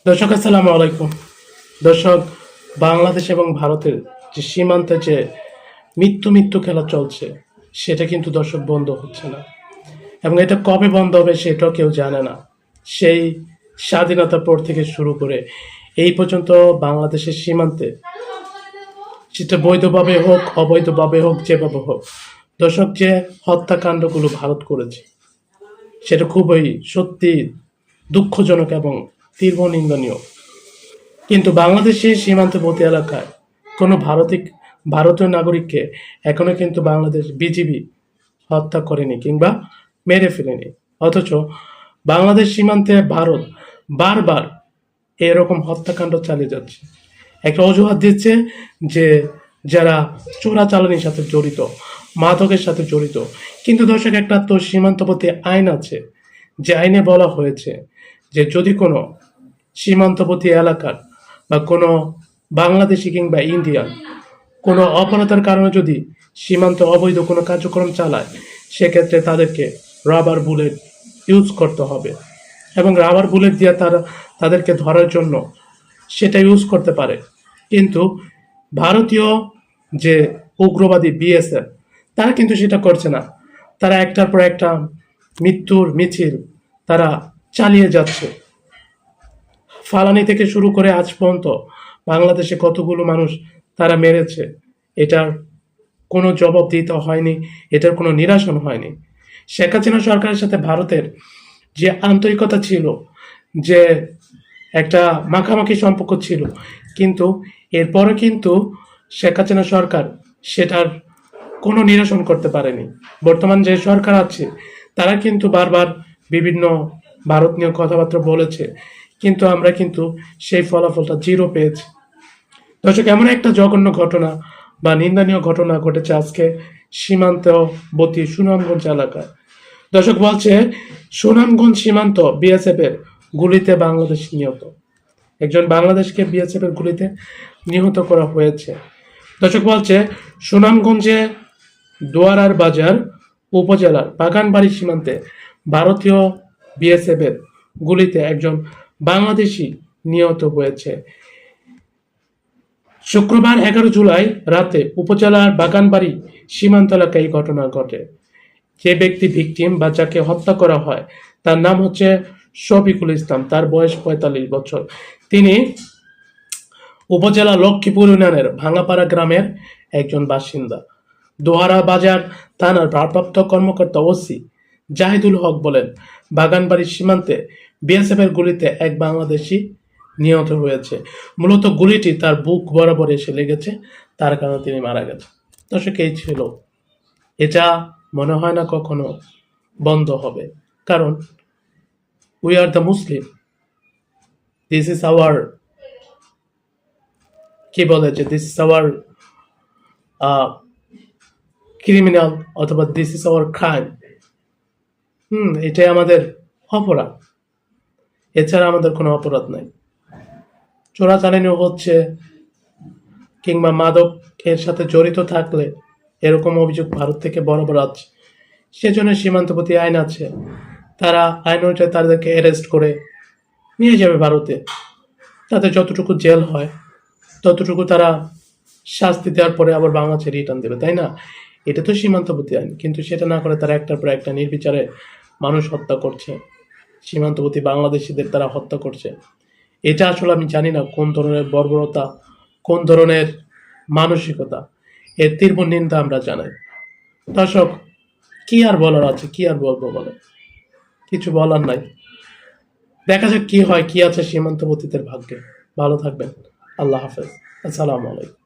দর্শক আসসালামু আলাইকুম। দর্শক, বাংলাদেশ এবং ভারতের যে সীমান্তে যে মৃত্যু মৃত্যু খেলা চলছে, সেটা কিন্তু দর্শক বন্ধ হচ্ছে না, এবং এটা কবে বন্ধ হবে সেটাও কেউ জানে না। সেই স্বাধীনতার পর থেকে শুরু করে এই পর্যন্ত বাংলাদেশের সীমান্তে, সেটা বৈধভাবে হোক অবৈধভাবে হোক যেভাবে হোক, দর্শক, যে হত্যাকাণ্ডগুলো ভারত করেছে সেটা খুবই সত্যি দুঃখজনক এবং তীব্র নিন্দনীয়। কিন্তু বাংলাদেশের সীমান্তবর্তী এলাকায় কোনো ভারতীয় নাগরিককে এখনো কিন্তু বাংলাদেশ বিজিবি হত্যা করেনি কিংবা মেরে ফেলেনি। অথচ বাংলাদেশ সীমান্তে ভারত বারবার এরকম হত্যাকাণ্ড চালিয়ে যাচ্ছে। একটা অজুহাত দিচ্ছে যে যারা চোরাচালানির সাথে জড়িত, মাদকের সাথে জড়িত। কিন্তু দর্শক, একটা তো সীমান্তবর্তী আইন আছে, যে আইনে বলা হয়েছে যে যদি কোনো সীমান্তবর্তী এলাকার বা কোনো বাংলাদেশি কিংবা ইন্ডিয়ান কোনো অপরাধের কারণে যদি সীমান্ত অবৈধ কোনো কার্যক্রম চালায়, সেক্ষেত্রে তাদেরকে রাবার বুলেট ইউজ করতে হবে, এবং রাবার বুলেট দিয়ে তাদেরকে ধরার জন্য সেটা ইউজ করতে পারে। কিন্তু ভারতীয় যে উগ্রবাদী বিএসএফ, তারা কিন্তু সেটা করছে না। তারা একটার পর একটা মৃত্যুর মিছিল তারা চালিয়ে যাচ্ছে। ফালানি থেকে শুরু করে আজ পর্যন্ত বাংলাদেশে কতগুলো মানুষ তারা মেরেছে, এটার কোনো জবাব দিতে হয়নি, এটার কোনো নিরসন হয়নি। শেখ হাসিনা সরকারের সাথে ভারতের যে আন্তরিকতা ছিল, যে একটা মাখামাখি সম্পর্ক ছিল, কিন্তু এরপরে কিন্তু শেখ হাসিনা সরকার সেটার কোনো নিরসন করতে পারেনি। বর্তমান যে সরকার আছে তারা কিন্তু বারবার বিভিন্ন ভারত নিয়ে কথাবার্তা বলেছে, কিন্তু আমরা কিন্তু সেই ফলাফলটা জিরো পেয়েছি। দর্শক, এমন একটা জঘন্য ঘটনা বা নিন্দনীয় ঘটনা ঘটেছে আজকে সীমান্তবর্তী সুনামগঞ্জ এলাকায়। দর্শক বলছে, সুনামগঞ্জ সীমান্ত বিএসএফ এর গুলিতে বাংলাদেশ নিহত। একজন বাংলাদেশকে বিএসএফ এর গুলিতে নিহত করা হয়েছে। দর্শক বলছে, সুনামগঞ্জে দোয়ারার বাজার উপজেলার বাগানবাড়ি সীমান্তে ভারতীয় বিএসএফ এর গুলিতে একজন বাংলাদেশি নিহত হয়েছে। শুক্রবার 11 জুলাই রাতে উপজেলার বাগানবাড়ি সীমান্ত এলাকায় এই ঘটনা ঘটে। যে ব্যক্তি ভিকটিম বা যাকে হত্যা করা হয় তার নাম হচ্ছে শফিকুল ইসলাম। তার বয়স 45 বছর। তিনি উপজেলা লক্ষ্মীপুর ইউনিয়নের ভাঙাপাড়া গ্রামের একজন বাসিন্দা। দোহারা বাজার থানার ভারপ্রাপ্ত কর্মকর্তা ওসি জাহিদুল হক বলেন, বাগানবাড়ির সীমান্তে বিএসএফ এর গুলিতে এক বাংলাদেশি নিহত হয়েছে। মূলত গুলিটি তার বুক বরাবর এসে লেগেছে, তার কারণে তিনি মারা গেছেন। দর্শক, এই ছিল। এটা মনে হয় না কখনো বন্ধ হবে, কারণ we are the Muslim. This is our, কি বলে, যে দিস ইজ আওয়ার ক্রিমিনাল, অথবা দিস ইজ আওয়ার ক্রাইম। এটাই আমাদের অপরাধ, এছাড়া আমাদের কোনো অপরাধ নাই। চোরাচালানিও হচ্ছে, কিংবা মাদক এর সাথে জড়িত থাকলে এরকম অভিযোগ ভারত থেকে বরাবর আছে। সেজন্য সীমান্তবর্তী আইন আছে, তারা আইন অনুযায়ী তাদেরকে অ্যারেস্ট করে নিয়ে যাবে ভারতে। তাদের যতটুকু জেল হয় ততটুকু তারা শাস্তি দেওয়ার পরে আবার বাংলাদেশে রিটার্ন দেবে, তাই না? এটা তো সীমান্তবর্তী আইন, কিন্তু সেটা না করে তারা একটার পর একটা নির্বিচারে মানুষ হত্যা করছে, সীমান্তবর্তী বাংলাদেশিদের তারা হত্যা করছে। এটা আসলে আমি জানি না কোন ধরনের বর্বরতা, কোন ধরনের মানসিকতা। এর তীব্র নিন্দা আমরা জানাই। দর্শক, কি আর বলার আছে, কি আর বলবো, বলে কিছু বলার নাই। দেখা যাক কি হয়, কি আছে সীমান্তবর্তীদের ভাগ্যে। ভালো থাকবেন। আল্লাহ হাফেজ। আসসালামু আলাইকুম।